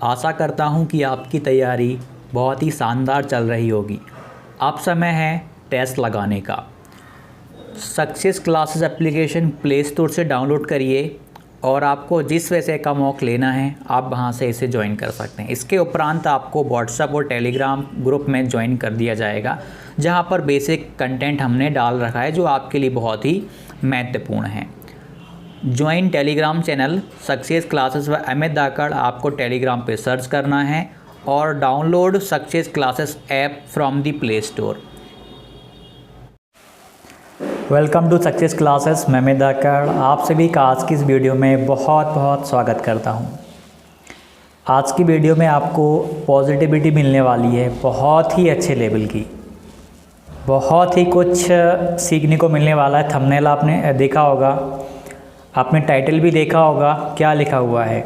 आशा करता हूँ कि आपकी तैयारी बहुत ही शानदार चल रही होगी। अब समय है टेस्ट लगाने का। Success classes application play store से डाउनलोड करिए और आपको जिस विषय का मॉक लेना है आप वहां से इसे ज्वाइन कर सकते हैं। इसके उपरांत आपको व्हाट्सएप और टेलीग्राम ग्रुप में ज्वाइन कर दिया जाएगा, जहां पर बेसिक कंटेंट हमने डाल रखा है जो आपके लिए बहुत ही महत्वपूर्ण है। Join Telegram channel success classes व अमित धाकड़ आपको टेलीग्राम पे सर्च करना है और download success classes app from the play store. Welcome to success classes, मैं अमित धाकड़ आप सभी का आज की इस वीडियो में बहुत बहुत स्वागत करता हूं। आज की वीडियो में आपको पॉजिटिविटी मिलने वाली है, बहुत ही अच्छे लेवल की, बहुत ही कुछ सीखने को मिलने वाला है। थंबनेल आपने देखा होगा, आपने टाइटल भी देखा होगा, क्या लिखा हुआ है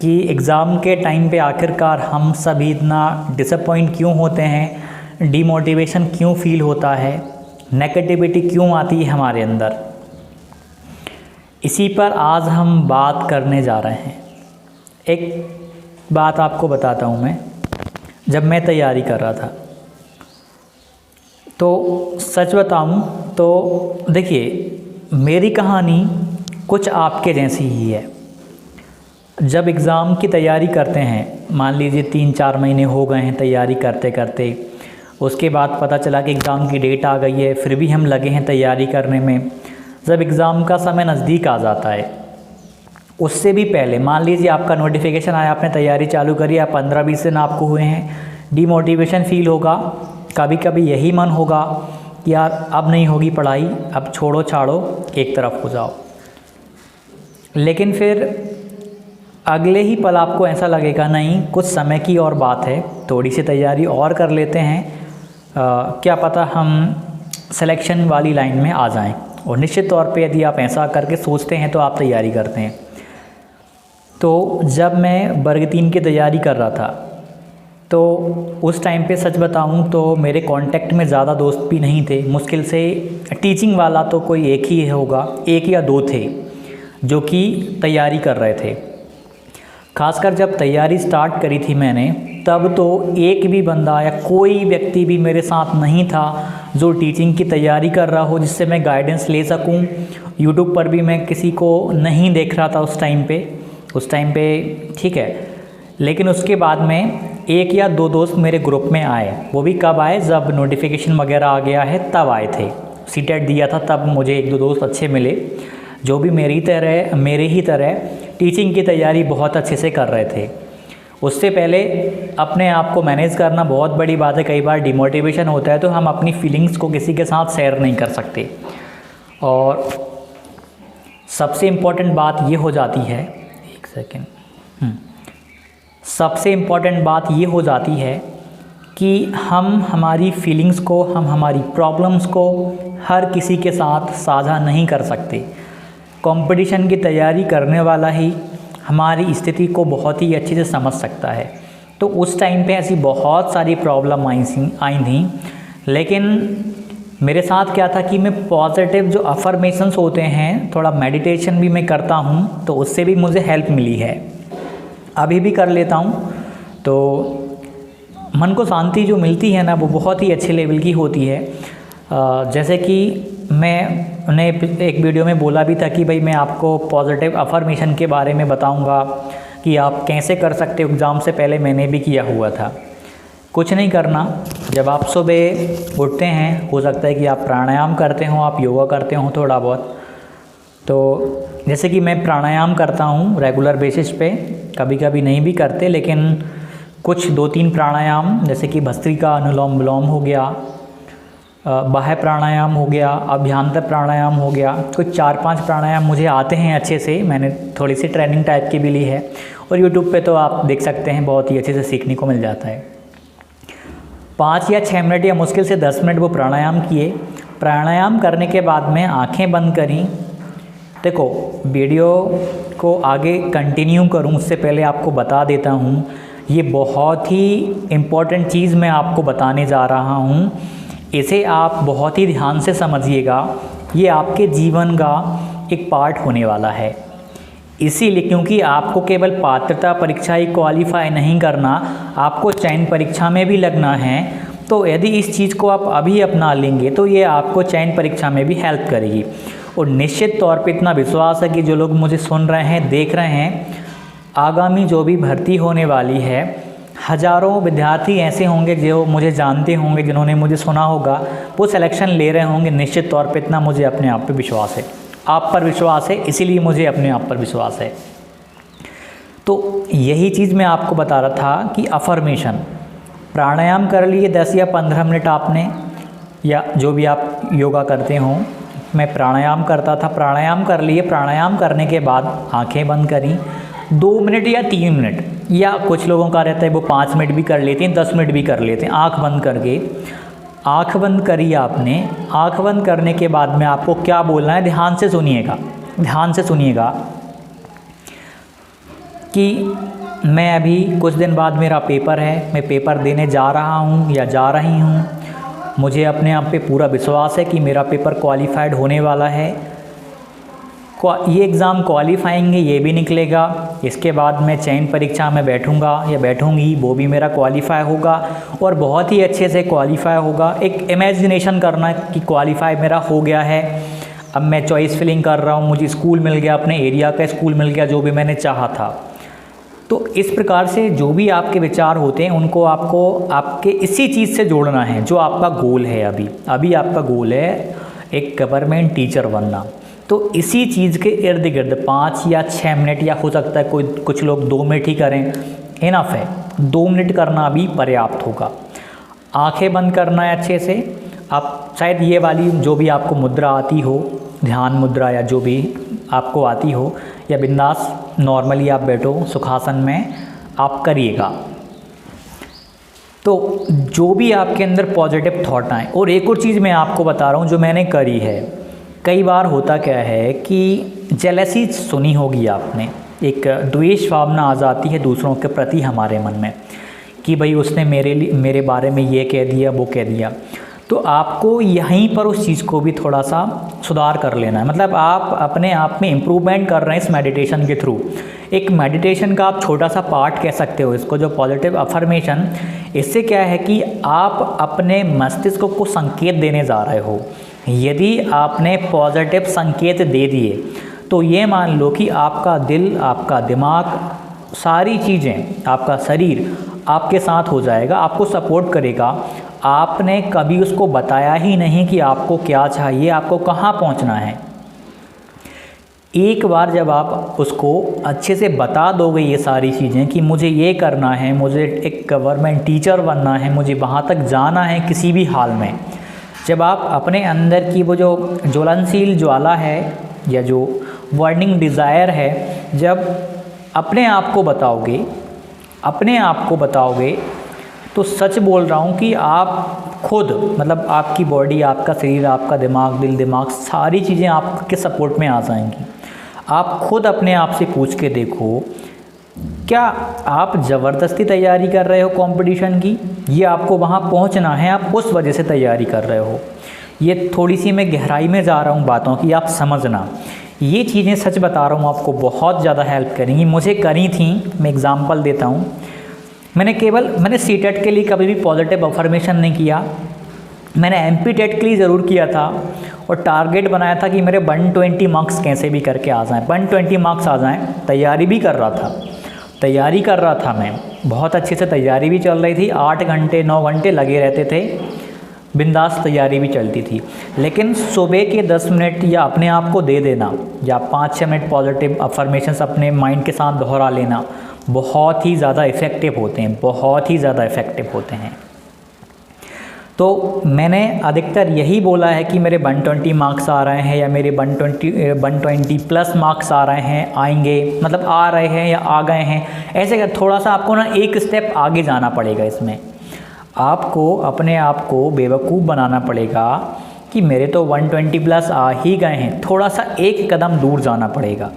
कि एग्ज़ाम के टाइम पे आखिरकार हम सभी इतना डिसअपॉइंट क्यों होते हैं, डीमोटिवेशन क्यों फील होता है, नेगेटिविटी क्यों आती है हमारे अंदर। इसी पर आज हम बात करने जा रहे हैं। एक बात आपको बताता हूँ, मैं जब मैं तैयारी कर रहा था तो सच बताऊँ तो देखिए, मेरी कहानी कुछ आपके जैसी ही है। जब एग्ज़ाम की तैयारी करते हैं, मान लीजिए 3-4 महीने हो गए हैं तैयारी करते करते, उसके बाद पता चला कि एग्ज़ाम की डेट आ गई है, फिर भी हम लगे हैं तैयारी करने में। जब एग्ज़ाम का समय नज़दीक आ जाता है, उससे भी पहले मान लीजिए आपका नोटिफिकेशन आया, आपने तैयारी चालू करी, आप 15-20 दिन आपको हुए हैं, डीमोटिवेशन फील होगा, कभी कभी यही मन होगा कि यार अब नहीं होगी पढ़ाई, अब छोड़ो छाड़ो, एक तरफ हो जाओ। लेकिन फिर अगले ही पल आपको ऐसा लगेगा नहीं, कुछ समय की और बात है, थोड़ी सी तैयारी और कर लेते हैं, क्या पता हम सिलेक्शन वाली लाइन में आ जाएं। और निश्चित तौर पे यदि आप ऐसा करके सोचते हैं तो आप तैयारी करते हैं। तो जब मैं वर्ग 3 की तैयारी कर रहा था तो उस टाइम पे सच बताऊं तो मेरे कांटेक्ट में ज़्यादा दोस्त भी नहीं थे। मुश्किल से टीचिंग वाला तो कोई एक ही होगा, 1 या 2 थे जो कि तैयारी कर रहे थे। खासकर जब तैयारी स्टार्ट करी थी मैंने, तब तो एक भी बंदा या कोई व्यक्ति भी मेरे साथ नहीं था जो टीचिंग की तैयारी कर रहा हो, जिससे मैं गाइडेंस ले सकूं। यूट्यूब पर भी मैं किसी को नहीं देख रहा था उस टाइम पे, ठीक है। लेकिन उसके बाद में 1 या 2 दोस्त मेरे ग्रुप में आए। वो भी कब आए, जब नोटिफिकेशन वगैरह आ गया है तब आए थे। सीटेट दिया था तब मुझे 1-2 दोस्त अच्छे मिले जो भी मेरे ही तरह टीचिंग की तैयारी बहुत अच्छे से कर रहे थे। उससे पहले अपने आप को मैनेज करना बहुत बड़ी बात है। कई बार डिमोटिवेशन होता है तो हम अपनी फीलिंग्स को किसी के साथ शेयर नहीं कर सकते। और सबसे इम्पॉर्टेंट बात ये हो जाती है, एक सेकेंड, सबसे इम्पॉर्टेंट बात ये हो जाती है कि हम हमारी फीलिंग्स को, हम हमारी प्रॉब्लम्स को हर किसी के साथ साझा नहीं कर सकते। कंपटीशन की तैयारी करने वाला ही हमारी स्थिति को बहुत ही अच्छे से समझ सकता है। तो उस टाइम पे ऐसी बहुत सारी प्रॉब्लम आई थी, लेकिन मेरे साथ क्या था कि मैं पॉजिटिव जो अफर्मेशंस होते हैं, थोड़ा मेडिटेशन भी मैं करता हूँ, तो उससे भी मुझे हेल्प मिली है। अभी भी कर लेता हूँ तो मन को शांति जो मिलती है ना, वो बहुत ही अच्छे लेवल की होती है। जैसे कि मैंने एक वीडियो में बोला भी था कि भाई मैं आपको पॉजिटिव अफर्मेशन के बारे में बताऊंगा कि आप कैसे कर सकते हो। एग्ज़ाम से पहले मैंने भी किया हुआ था। कुछ नहीं करना, जब आप सुबह उठते हैं, हो सकता है कि आप प्राणायाम करते हो, आप योगा करते हो थोड़ा बहुत। तो जैसे कि मैं प्राणायाम करता हूँ रेगुलर बेसिस पे, कभी कभी नहीं भी करते, लेकिन कुछ 2-3 प्राणायाम, जैसे कि भस्त्रिका, अनुलोम विलोम हो गया, बाह्य प्राणायाम हो गया, अभ्यंतर प्राणायाम हो गया, कुछ 4-5 प्राणायाम मुझे आते हैं अच्छे से। मैंने थोड़ी सी ट्रेनिंग टाइप की भी ली है और यूट्यूब पे तो आप देख सकते हैं, बहुत ही अच्छे से सीखने को मिल जाता है। 5 या 6 मिनट या मुश्किल से 10 मिनट वो प्राणायाम किए। प्राणायाम करने के बाद में आँखें बंद करी। देखो, वीडियो को आगे कंटिन्यू करूँ उससे पहले आपको बता देता हूँ, ये बहुत ही इम्पोर्टेंट चीज़ मैं आपको बताने जा रहा हूँ। इसे आप बहुत ही ध्यान से समझिएगा, ये आपके जीवन का एक पार्ट होने वाला है। इसीलिए क्योंकि आपको केवल पात्रता परीक्षा ही क्वालिफाई नहीं करना, आपको चयन परीक्षा में भी लगना है। तो यदि इस चीज़ को आप अभी अपना लेंगे तो ये आपको चयन परीक्षा में भी हेल्प करेगी। और निश्चित तौर पे इतना विश्वास है कि जो लोग मुझे सुन रहे हैं, देख रहे हैं, आगामी जो भी भर्ती होने वाली है, हज़ारों विद्यार्थी ऐसे होंगे जो मुझे जानते होंगे, जिन्होंने मुझे सुना होगा, वो सिलेक्शन ले रहे होंगे। निश्चित तौर पे इतना मुझे अपने आप पे विश्वास है, आप पर विश्वास है, इसीलिए मुझे अपने आप पर विश्वास है। तो यही चीज़ मैं आपको बता रहा था कि अफर्मेशन, प्राणायाम कर लिए 10 या 15 मिनट आपने, या जो भी आप योगा करते हों। मैं प्राणायाम करता था, प्राणायाम कर लिए। प्राणायाम करने के बाद आंखें बंद करी 2 मिनट या 3 मिनट, या कुछ लोगों का रहता है वो 5 मिनट भी कर लेते हैं, 10 मिनट भी कर लेते हैं। आंख बंद करके, आंख बंद करी आपने। आंख बंद करने के बाद में आपको क्या बोलना है, ध्यान से सुनिएगा, ध्यान से सुनिएगा कि मैं अभी कुछ दिन बाद मेरा पेपर है, मैं पेपर देने जा रहा हूँ या जा रही हूँ। मुझे अपने आप पे पूरा विश्वास है कि मेरा पेपर क्वालिफाइड होने वाला है। ये एग्ज़ाम क्वालिफाइंग है, ये भी निकलेगा। इसके बाद मैं चयन परीक्षा में बैठूंगा या बैठूंगी, वो भी मेरा क्वालिफाई होगा और बहुत ही अच्छे से क्वालिफाई होगा। एक इमेजिनेशन करना कि क्वालिफाई मेरा हो गया है, अब मैं चॉइस फिलिंग कर रहा हूँ, मुझे स्कूल मिल गया, अपने एरिया का स्कूल मिल गया, जो भी मैंने चाहा था। तो इस प्रकार से जो भी आपके विचार होते हैं उनको आपको आपके इसी चीज़ से जोड़ना है जो आपका गोल है। अभी आपका गोल है एक गवर्नमेंट टीचर बनना। तो इसी चीज़ के इर्द गिर्द 5 या 6 मिनट, या हो सकता है कुछ लोग 2 मिनट ही करें, इनफ है। 2 मिनट करना भी पर्याप्त होगा। आंखें बंद करना है अच्छे से। आप शायद ये वाली जो भी आपको मुद्रा आती हो, ध्यान मुद्रा या जो भी आपको आती हो, या बिंदास नॉर्मली आप बैठो सुखासन में, आप करिएगा। तो जो भी आपके अंदर पॉजिटिव थॉट आए। और एक और चीज़ मैं आपको बता रहा हूँ जो मैंने करी है। कई बार होता क्या है कि जेलसी सुनी होगी आपने, एक द्वेष भावना आ जाती है दूसरों के प्रति हमारे मन में कि भाई उसने मेरे बारे में ये कह दिया, वो कह दिया। तो आपको यहीं पर उस चीज़ को भी थोड़ा सा सुधार कर लेना है। मतलब आप अपने आप में इम्प्रूवमेंट कर रहे हैं इस मेडिटेशन के थ्रू। एक मेडिटेशन का आप छोटा सा पार्ट कह सकते हो इसको, जो पॉजिटिव अफर्मेशन। इससे क्या है कि आप अपने मस्तिष्क को संकेत देने जा रहे हो। यदि आपने पॉजिटिव संकेत दे दिए तो ये मान लो कि आपका दिल, आपका दिमाग, सारी चीज़ें, आपका शरीर आपके साथ हो जाएगा, आपको सपोर्ट करेगा। आपने कभी उसको बताया ही नहीं कि आपको क्या चाहिए, आपको कहाँ पहुँचना है। एक बार जब आप उसको अच्छे से बता दोगे ये सारी चीज़ें कि मुझे ये करना है, मुझे एक गवर्नमेंट टीचर बनना है, मुझे वहाँ तक जाना है किसी भी हाल में, जब आप अपने अंदर की वो जो ज्वलनशील ज्वाला है या जो बर्निंग डिज़ायर है, जब अपने आप को बताओगे तो सच बोल रहा हूँ कि आप खुद, मतलब आपकी बॉडी, आपका शरीर, आपका दिमाग, दिमाग, सारी चीज़ें आपके सपोर्ट में आ जाएंगी। आप खुद अपने आप से पूछ के देखो, क्या आप ज़बरदस्ती तैयारी कर रहे हो कंपटीशन की, ये आपको वहाँ पहुँचना है, आप उस वजह से तैयारी कर रहे हो। ये थोड़ी सी मैं गहराई में जा रहा हूँ बातों की, आप समझना। ये चीज़ें सच बता रहा हूँ आपको बहुत ज़्यादा हेल्प करेंगी। मुझे करी थी, मैं एग्ज़ाम्पल देता हूँ। मैंने सीटेट के लिए कभी भी पॉजिटिव अफर्मेशन नहीं किया। मैंने एमपी टेट के लिए ज़रूर किया था और टारगेट बनाया था कि मेरे 120 मार्क्स कैसे भी करके आ जाएं, 120 मार्क्स आ जाएं। तैयारी भी कर रहा था मैं, बहुत अच्छे से तैयारी भी चल रही थी। 8 घंटे 9 घंटे लगे रहते थे, बिंदास तैयारी भी चलती थी। लेकिन सुबह के 10 मिनट या अपने आप को दे देना, या 5-6 मिनट पॉजिटिव अफर्मेशंस अपने माइंड के साथ दोहरा लेना, बहुत ही ज़्यादा इफ़ेक्टिव होते हैं। तो मैंने अधिकतर यही बोला है कि मेरे 120 मार्क्स आ रहे हैं या मेरे 120 प्लस मार्क्स आ रहे हैं, आएंगे, मतलब आ रहे हैं या आ गए हैं। ऐसे कर थोड़ा सा आपको ना एक स्टेप आगे जाना पड़ेगा। इसमें आपको अपने आप को बेवकूफ़ बनाना पड़ेगा कि मेरे तो 120 प्लस आ ही गए हैं, थोड़ा सा एक कदम दूर जाना पड़ेगा।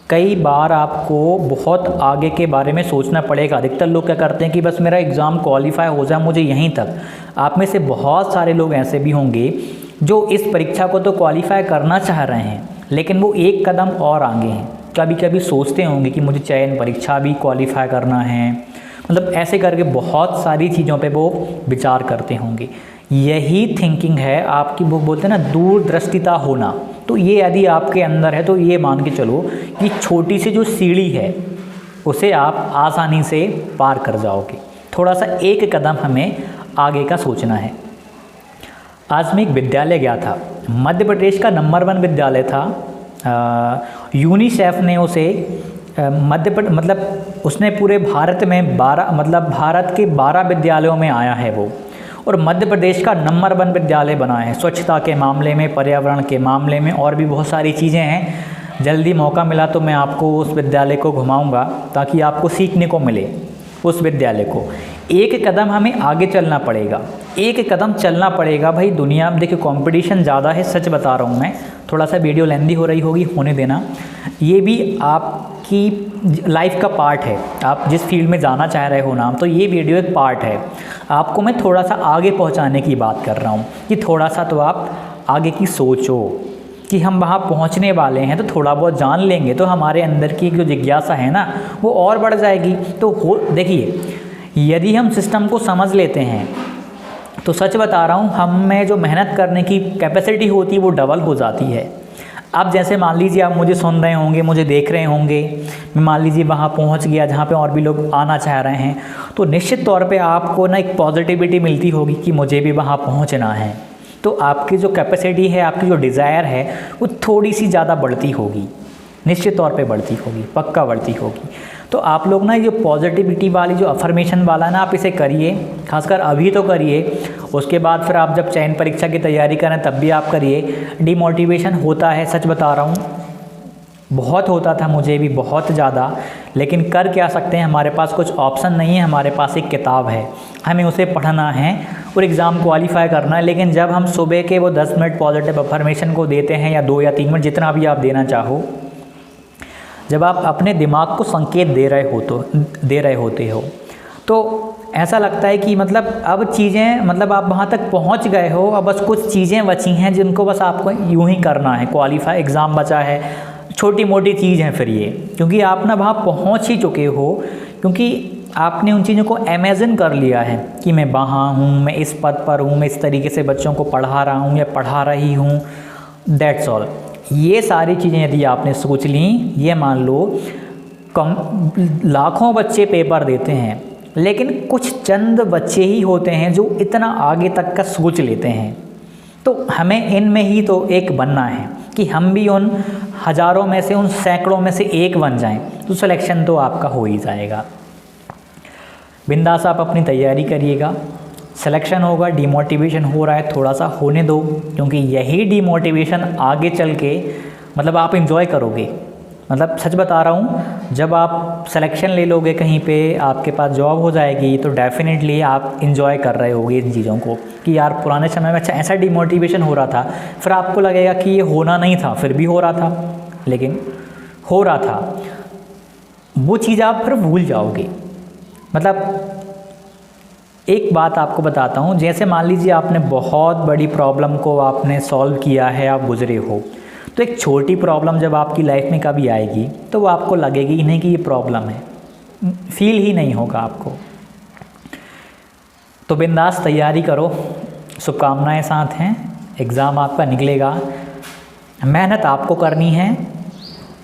कई बार आपको बहुत आगे के बारे में सोचना पड़ेगा। अधिकतर लोग क्या करते हैं कि बस मेरा एग्ज़ाम क्वालिफाई हो जाए, मुझे यहीं तक। आप में से बहुत सारे लोग ऐसे भी होंगे जो इस परीक्षा को तो क्वालिफाई करना चाह रहे हैं, लेकिन वो एक कदम और आगे हैं। कभी कभी सोचते होंगे कि मुझे चयन परीक्षा भी क्वालिफाई करना है, मतलब ऐसे करके बहुत सारी चीज़ों पे वो विचार करते होंगे। यही थिंकिंग है आपकी, वो बोलते हैं ना दूरदृष्टिता होना। तो ये यदि आपके अंदर है तो ये मान के चलो कि छोटी सी जो सीढ़ी है उसे आप आसानी से पार कर जाओगे। थोड़ा सा एक कदम हमें आगे का सोचना है। आज मैं एक विद्यालय गया था, मध्य प्रदेश का नंबर 1 विद्यालय था। यूनिसेफ ने उसे मतलब उसने पूरे भारत में 12 मतलब भारत के 12 विद्यालयों में आया है वो, और मध्य प्रदेश का नंबर 1 विद्यालय बना है स्वच्छता के मामले में, पर्यावरण के मामले में, और भी बहुत सारी चीज़ें हैं। जल्दी मौका मिला तो मैं आपको उस विद्यालय को घुमाऊंगा ताकि आपको सीखने को मिले उस विद्यालय को। एक कदम हमें आगे चलना पड़ेगा, एक कदम चलना पड़ेगा भाई। दुनिया में देखिए कंपटीशन ज़्यादा है, सच बता रहा हूँ मैं। थोड़ा सा वीडियो लेंदी हो रही होगी, होने देना। ये भी आपकी लाइफ का पार्ट है, आप जिस फील्ड में जाना चाह रहे हो ना, तो ये वीडियो एक पार्ट है। आपको मैं थोड़ा सा आगे पहुँचाने की बात कर रहा हूँ कि थोड़ा सा तो आप आगे की सोचो कि हम वहाँ पहुँचने वाले हैं, तो थोड़ा बहुत जान लेंगे तो हमारे अंदर की जो जिज्ञासा है ना वो और बढ़ जाएगी। तो देखिए, यदि हम सिस्टम को समझ लेते हैं तो सच बता रहा हूँ, हम में जो मेहनत करने की कैपेसिटी होती है वो डबल हो जाती है। अब जैसे मान लीजिए आप मुझे सुन रहे होंगे, मुझे देख रहे होंगे, मैं मान लीजिए वहाँ पहुँच गया जहाँ पे और भी लोग आना चाह रहे हैं, तो निश्चित तौर पे आपको ना एक पॉजिटिविटी मिलती होगी कि मुझे भी वहाँ पहुँचना है। तो आपकी जो कैपेसिटी है, आपकी जो डिज़ायर है वो थोड़ी सी ज़्यादा बढ़ती होगी, निश्चित तौर पे बढ़ती होगी, पक्का बढ़ती होगी। तो आप लोग ना ये जो पॉजिटिविटी वाली जो अफर्मेशन वाला ना, आप इसे करिए, खासकर अभी तो करिए। उसके बाद फिर आप जब चयन परीक्षा की तैयारी करें तब भी आप करिए। डिमोटिवेशन होता है, सच बता रहा हूँ, बहुत होता था मुझे भी, बहुत ज़्यादा। लेकिन कर क्या सकते हैं, हमारे पास कुछ ऑप्शन नहीं है, हमारे पास एक किताब है, हमें उसे पढ़ना है और एग्ज़ाम क्वालिफाई करना है। लेकिन जब हम सुबह के वो 10 मिनट पॉजिटिव अफर्मेशन को देते हैं, या 2 या 3 मिनट, जितना भी आप देना चाहो, जब आप अपने दिमाग को संकेत दे रहे होते हो तो ऐसा लगता है कि मतलब अब चीज़ें, मतलब आप वहाँ तक पहुँच गए हो, अब बस कुछ चीज़ें बची हैं जिनको बस आपको यूं ही करना है। क्वालिफाई एग्ज़ाम बचा है, छोटी मोटी चीज़ है फिर ये, क्योंकि आप ना वहाँ पहुँच ही चुके हो, क्योंकि आपने उन चीज़ों को इमेजिन कर लिया है कि मैं वहाँ हूँ, मैं इस पद पर हूँ, मैं इस तरीके से बच्चों को पढ़ा रहा हूँ या पढ़ा रही हूँ, दैट्स ऑल। ये सारी चीज़ें यदि आपने सोच ली, ये मान लो लाखों बच्चे पेपर देते हैं, लेकिन कुछ चंद बच्चे ही होते हैं जो इतना आगे तक का सोच लेते हैं। तो हमें इनमें ही तो एक बनना है कि हम भी उन हज़ारों में से, उन सैकड़ों में से एक बन जाएं, तो सिलेक्शन तो आपका हो ही जाएगा। बिंदास आप अपनी तैयारी करिएगा, सिलेक्शन होगा। डिमोटिवेशन हो रहा है, थोड़ा सा होने दो, क्योंकि यही डिमोटिवेशन आगे चल के मतलब आप इंजॉय करोगे। मतलब सच बता रहा हूँ, जब आप सिलेक्शन ले लोगे कहीं पे, आपके पास जॉब हो जाएगी, तो डेफिनेटली आप इंजॉय कर रहे होगे इन चीज़ों को कि यार पुराने समय में अच्छा ऐसा डिमोटिवेशन हो रहा था, फिर आपको लगेगा कि ये होना नहीं था, फिर भी हो रहा था, लेकिन हो रहा था। वो चीज़ आप फिर भूल जाओगे। मतलब एक बात आपको बताता हूँ, जैसे मान लीजिए आपने बहुत बड़ी प्रॉब्लम को आपने सॉल्व किया है, आप गुजरे हो, तो एक छोटी प्रॉब्लम जब आपकी लाइफ में कभी आएगी तो वो आपको लगेगी ही नहीं कि ये प्रॉब्लम है, फील ही नहीं होगा आपको। तो बिंदास तैयारी करो, शुभकामनाएं साथ हैं, एग्ज़ाम आपका निकलेगा। मेहनत आपको करनी है,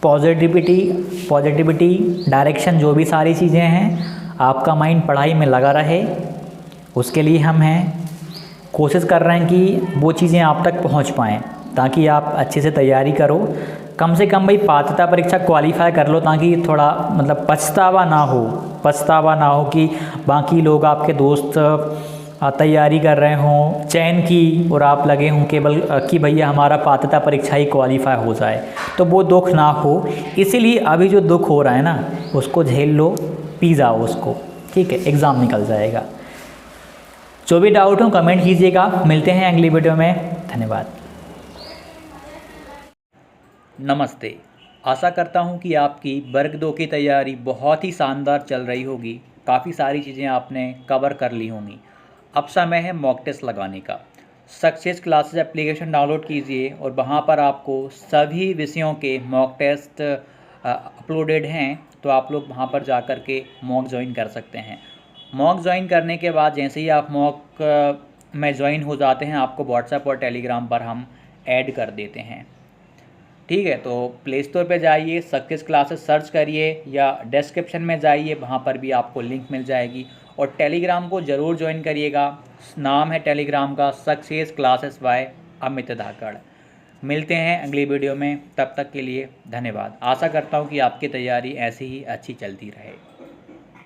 पॉजिटिविटी डायरेक्शन, जो भी सारी चीज़ें हैं, आपका माइंड पढ़ाई में लगा रहे, उसके लिए हम हैं, कोशिश कर रहे हैं कि वो चीज़ें आप तक पहुंच पाएँ, ताकि आप अच्छे से तैयारी करो। कम से कम भाई पात्रता परीक्षा क्वालिफाई कर लो, ताकि थोड़ा मतलब पछतावा ना हो कि बाकी लोग, आपके दोस्त तैयारी कर रहे हों चयन की और आप लगे हों केवल कि भैया हमारा पात्रता परीक्षा ही क्वालिफाई हो जाए, तो वो दुख ना हो। इसीलिए अभी जो दुख हो रहा है ना, उसको झेल लो, पी जाओ उसको, ठीक है, एग्ज़ाम निकल जाएगा। जो भी डाउट हो कमेंट कीजिएगा, मिलते हैं अगली वीडियो में, धन्यवाद। नमस्ते, आशा करता हूं कि आपकी वर्ग 2 की तैयारी बहुत ही शानदार चल रही होगी, काफ़ी सारी चीज़ें आपने कवर कर ली होंगी। अब समय है मॉक टेस्ट लगाने का। सक्सेस क्लासेस एप्लीकेशन डाउनलोड कीजिए और वहां पर आपको सभी विषयों के मॉक टेस्ट अपलोडेड हैं, तो आप लोग वहाँ पर जा कर के मॉक ज्वाइन कर सकते हैं। मॉक ज्वाइन करने के बाद जैसे ही आप मॉक में ज्वाइन हो जाते हैं, आपको व्हाट्सएप और टेलीग्राम पर हम ऐड कर देते हैं। ठीक है, तो प्ले स्टोर पे जाइए, सक्सेस क्लासेस सर्च करिए या डिस्क्रिप्शन में जाइए, वहाँ पर भी आपको लिंक मिल जाएगी। और टेलीग्राम को ज़रूर ज्वाइन करिएगा, नाम है टेलीग्राम का सक्सेस क्लासेस बाय अमित धाकड़। मिलते हैं अगली वीडियो में, तब तक के लिए धन्यवाद। आशा करता हूँ कि आपकी तैयारी ऐसी ही अच्छी चलती रहे।